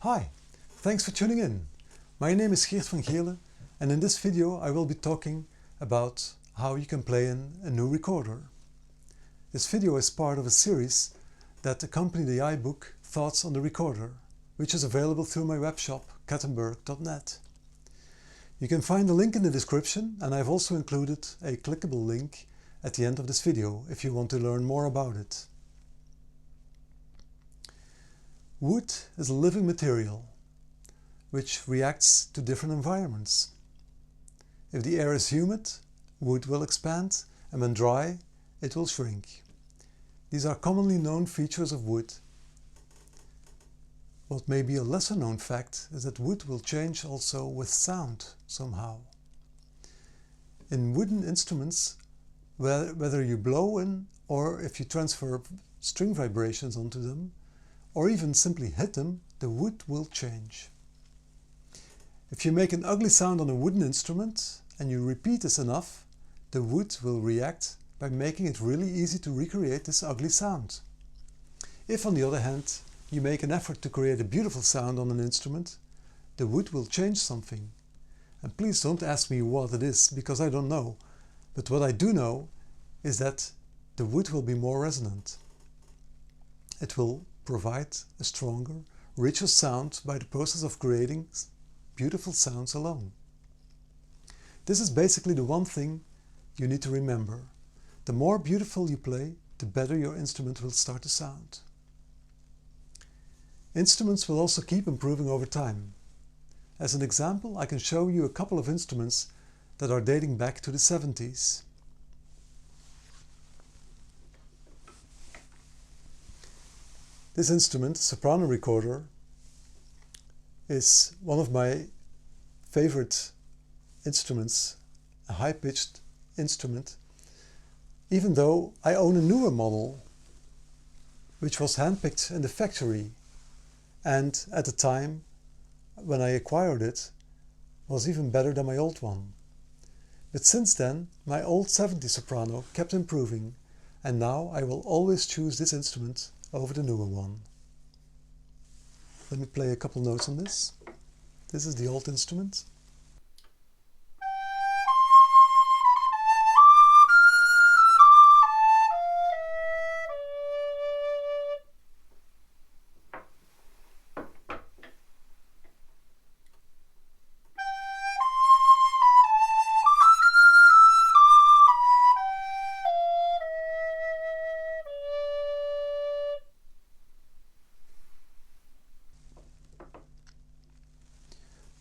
Hi, thanks for tuning in. My name is Geert Van Gele and in this video I will be talking about how you can play in a new recorder. This video is part of a series that accompany the iBook Thoughts on the Recorder, which is available through my webshop kattenburg.net. You can find the link in the description, and I've also included a clickable link at the end of this video if you want to learn more about it. Wood is a living material which reacts to different environments. If the air is humid, wood will expand, and when dry, it will shrink. These are commonly known features of wood. What may be a lesser known fact is that wood will change also with sound somehow. In wooden instruments, whether you blow in or if you transfer string vibrations onto them, or even simply hit them, the wood will change. If you make an ugly sound on a wooden instrument and you repeat this enough, the wood will react by making it really easy to recreate this ugly sound. If, on the other hand, you make an effort to create a beautiful sound on an instrument, the wood will change something. And please don't ask me what it is, because I don't know. But what I do know is that the wood will be more resonant. It will provide a stronger, richer sound by the process of creating beautiful sounds alone. This is basically the one thing you need to remember. The more beautiful you play, the better your instrument will start to sound. Instruments will also keep improving over time. As an example, I can show you a couple of instruments that are dating back to the 70s. This instrument, soprano recorder, is one of my favorite instruments, a high-pitched instrument, even though I own a newer model which was handpicked in the factory, and at the time when I acquired it was even better than my old one. But since then my old 70 soprano kept improving, and now I will always choose this instrument over the newer one. Let me play a couple notes on this. This is the old instrument.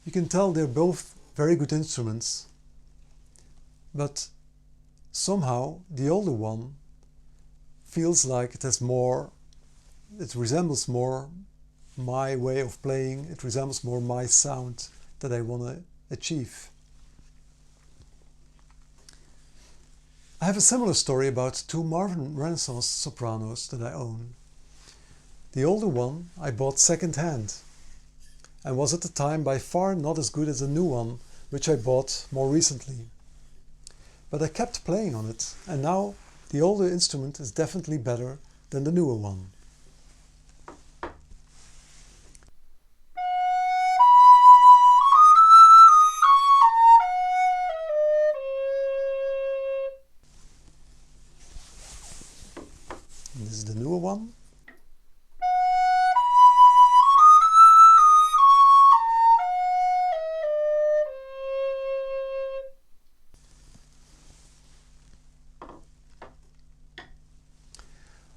You can tell they're both very good instruments, but somehow the older one feels like it resembles more my way of playing, it resembles more my sound that I want to achieve. I have a similar story about two Marvin Renaissance sopranos that I own. The older one I bought second-hand, and was at the time by far not as good as the new one, which I bought more recently. But I kept playing on it, and now the older instrument is definitely better than the newer one. And this is the newer one.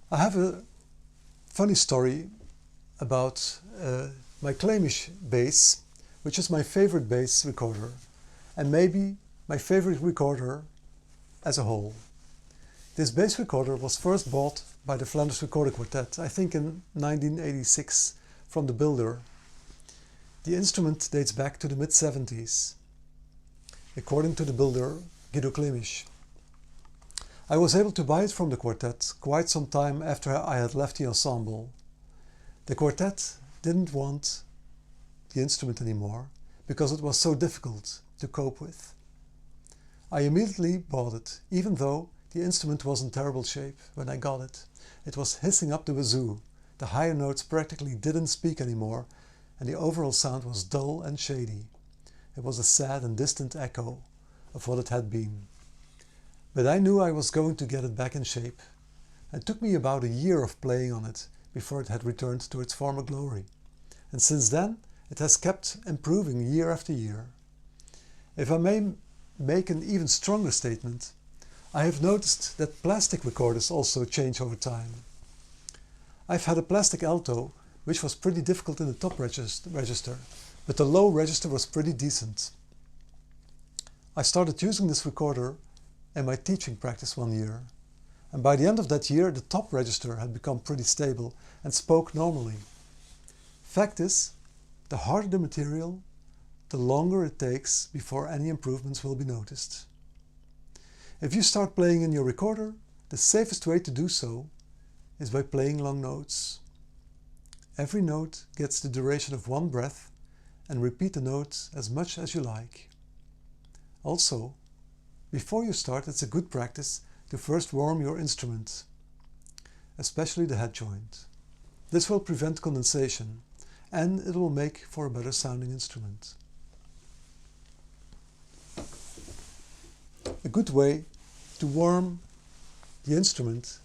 I have a funny story about my Klamish bass, which is my favorite bass recorder, and maybe my favorite recorder as a whole. This bass recorder was first bought by the Flanders Recorder Quartet, I think in 1986, from the builder. The instrument dates back to the mid-70s, according to the builder Guido Klamish. I was able to buy it from the quartet quite some time after I had left the ensemble. The quartet didn't want the instrument anymore because it was so difficult to cope with. I immediately bought it, even though the instrument was in terrible shape when I got it. It was hissing up the wazoo. The higher notes practically didn't speak anymore, and the overall sound was dull and shady. It was a sad and distant echo of what it had been. But I knew I was going to get it back in shape. It took me about a year of playing on it before it had returned to its former glory. And since then, it has kept improving year after year. If I may make an even stronger statement, I have noticed that plastic recorders also change over time. I've had a plastic alto which was pretty difficult in the top register, but the low register was pretty decent. I started using this recorder in my teaching practice one year, and by the end of that year the top register had become pretty stable and spoke normally. Fact is, the harder the material, the longer it takes before any improvements will be noticed. If you start playing in your recorder, the safest way to do so is by playing long notes. Every note gets the duration of one breath, and repeat the note as much as you like. Also, before you start, it's a good practice to first warm your instrument, especially the head joint. This will prevent condensation, and it will make for a better sounding instrument. A good way to warm the instrument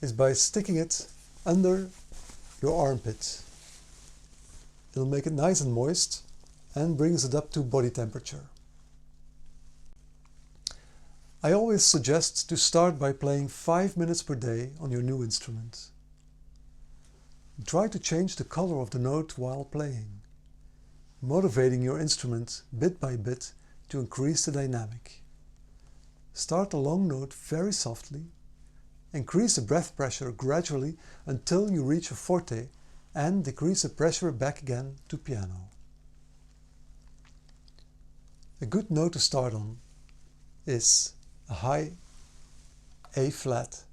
is by sticking it under your armpit. It'll make it nice and moist and brings it up to body temperature. I always suggest to start by playing 5 minutes per day on your new instrument. Try to change the color of the note while playing, motivating your instrument bit by bit to increase the dynamic. Start a long note very softly, increase the breath pressure gradually until you reach a forte, and decrease the pressure back again to piano. A good note to start on is a high A flat,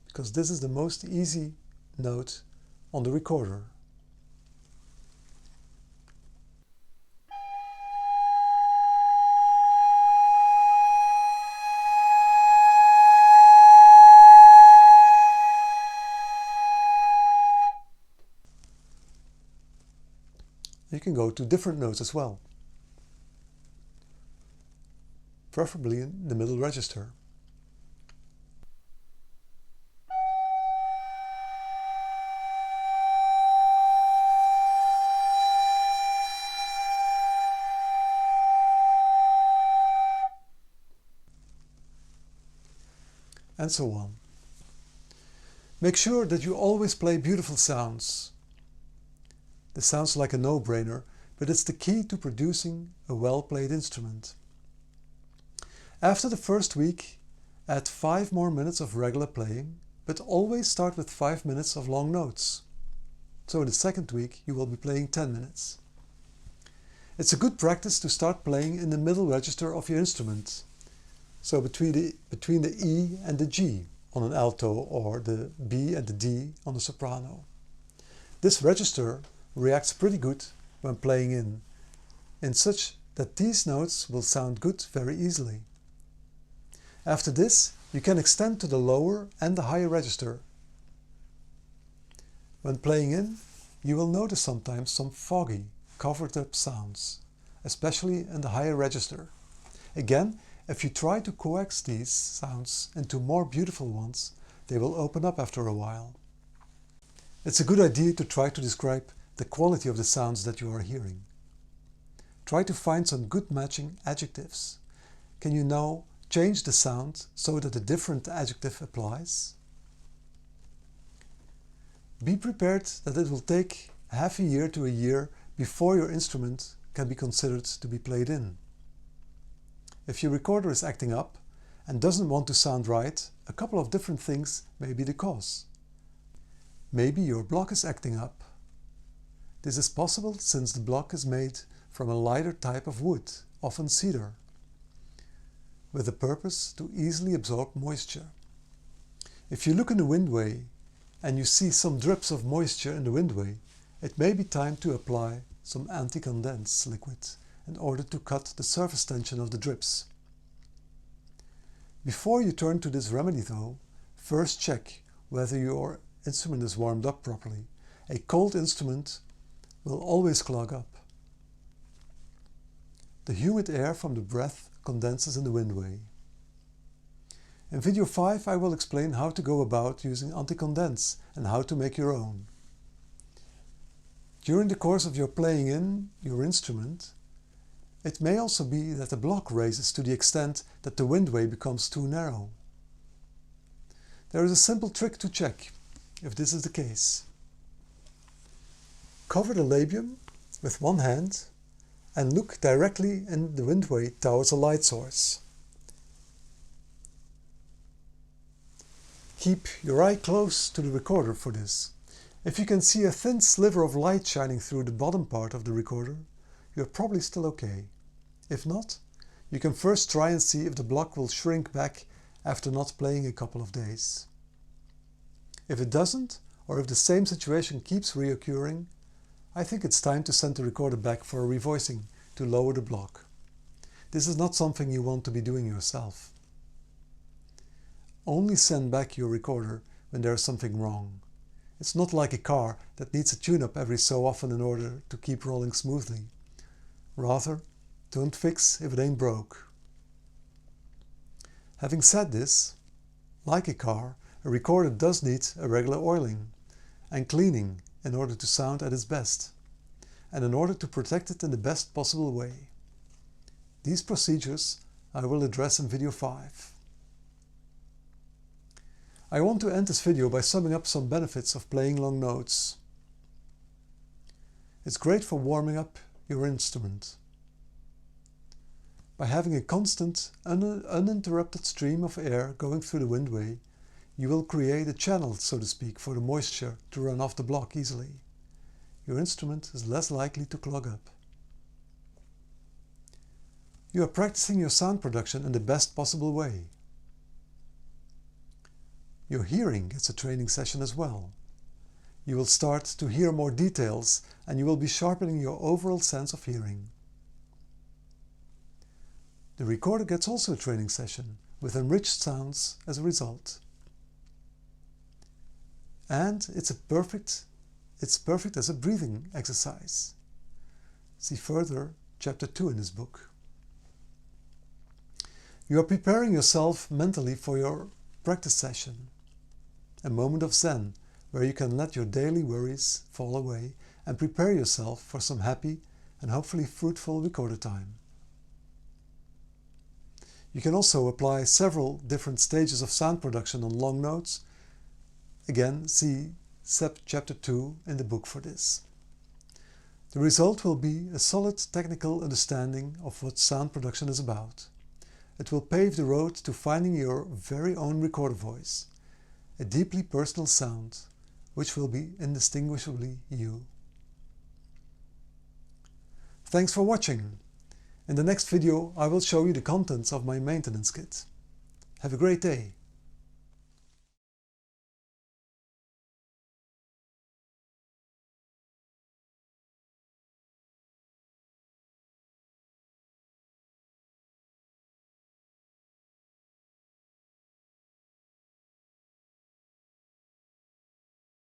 because this is the most easy note on the recorder. You can go to different notes as well, preferably in the middle register. And so on. Make sure that you always play beautiful sounds. This sounds like a no-brainer, but it's the key to producing a well-played instrument. After the first week, add 5 more minutes of regular playing, but always start with 5 minutes of long notes. So in the second week you will be playing 10 minutes. It's a good practice to start playing in the middle register of your instrument, so between the E and the G on an alto, or the B and the D on a soprano. This register reacts pretty good when playing in such that these notes will sound good very easily. After this, you can extend to the lower and the higher register. When playing in, you will notice sometimes some foggy, covered up sounds, especially in the higher register. Again, if you try to coax these sounds into more beautiful ones, they will open up after a while. It's a good idea to try to describe the quality of the sounds that you are hearing. Try to find some good matching adjectives. Can you now change the sound so that a different adjective applies? Be prepared that it will take half a year to a year before your instrument can be considered to be played in. If your recorder is acting up and doesn't want to sound right, a couple of different things may be the cause. Maybe your block is acting up. This is possible since the block is made from a lighter type of wood, often cedar, with the purpose to easily absorb moisture. If you look in the windway and you see some drips of moisture in the windway, it may be time to apply some anti-condense liquid in order to cut the surface tension of the drips. Before you turn to this remedy though, first check whether your instrument is warmed up properly. A cold instrument will always clog up. The humid air from the breath condenses in the windway. In video 5 I will explain how to go about using anti-condense and how to make your own. During the course of your playing in your instrument, it may also be that the block raises to the extent that the windway becomes too narrow. There is a simple trick to check if this is the case. Cover the labium with one hand and look directly in the windway towards a light source. Keep your eye close to the recorder for this. If you can see a thin sliver of light shining through the bottom part of the recorder, you're probably still okay. If not, you can first try and see if the block will shrink back after not playing a couple of days. If it doesn't, or if the same situation keeps reoccurring, I think it's time to send the recorder back for a revoicing to lower the block. This is not something you want to be doing yourself. Only send back your recorder when there is something wrong. It's not like a car that needs a tune-up every so often in order to keep rolling smoothly. Rather, don't fix if it ain't broke. Having said this, like a car, a recorder does need a regular oiling and cleaning in order to sound at its best, and in order to protect it in the best possible way. These procedures I will address in video 5. I want to end this video by summing up some benefits of playing long notes. It's great for warming up your instrument. By having a constant, uninterrupted stream of air going through the windway, you will create a channel, so to speak, for the moisture to run off the block easily. Your instrument is less likely to clog up. You are practicing your sound production in the best possible way. Your hearing gets a training session as well. You will start to hear more details and you will be sharpening your overall sense of hearing. The recorder gets also a training session with enriched sounds as a result. And it's perfect as a breathing exercise. See further chapter 2 in this book. You are preparing yourself mentally for your practice session. A moment of Zen where you can let your daily worries fall away and prepare yourself for some happy and hopefully fruitful recorder time. You can also apply several different stages of sound production on long notes. Again, see chapter 2 in the book for this. The result will be a solid technical understanding of what sound production is about. It will pave the road to finding your very own recorder voice, a deeply personal sound, which will be indistinguishably you. Thanks for watching. In the next video I will show you the contents of my maintenance kit. Have a great day.